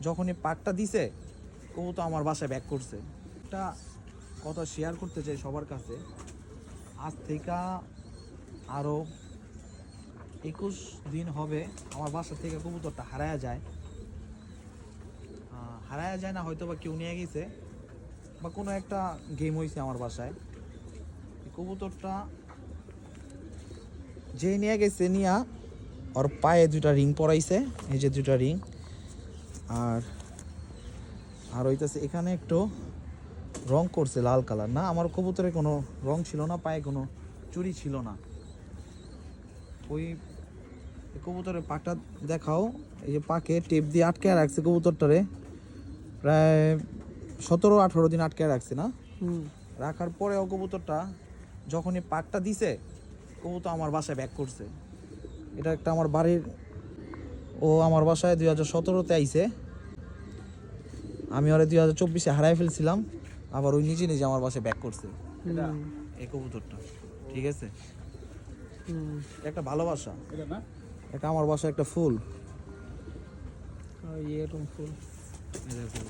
যখনই পাকটা দিছে কবুতর আমার বাসায় ব্যাক করছে। একটা কথা শেয়ার করতে চাই সবার কাছে। আজ থেকে আরও 21 দিন হবে আমার বাসা থেকে কবুতরটা হারায়া যায় না, হয়তো বা কেউ নিয়ে গেছে বা কোনো একটা গেম হয়েছে আমার বাসায়। এই কবুতরটা যে নিয়ে গেছে নিয়া ওর পায়ে 2টা রিং পরাইছে, এই যে 2টা রিং। আর হইতেছে এখানে একটু রং করছে লাল কালার। না, আমার কবুতরে কোনো রং ছিল না, পায়ে কোনো চুরি ছিল না। ওই কবুতরের পাটা দেখাও, এই যে পাকে টেপ দিয়ে আটকে রাখছে কবুতরটারে, প্রায় 17-18 দিন আটকে রাখছে না। রাখার পরেও কবুতরটা যখনই পাকটা দিছে কবুতর আমার বাসায় ব্যাক করছে। এটা একটা আমার বাড়ির, ও আমার বাসায় 2017-তে আইছে, আমি ওরে 2024-এ হারাই ফেলছিলাম, আবার ওই নিজে নিজে আমার বাসায় ব্যাক করছে। এটা এই কবুতরটা, ঠিক আছে, একটা ভালোবাসা। এটা আমার বাসায় একটা ফুল, এরকম ফুল। এই দেখো।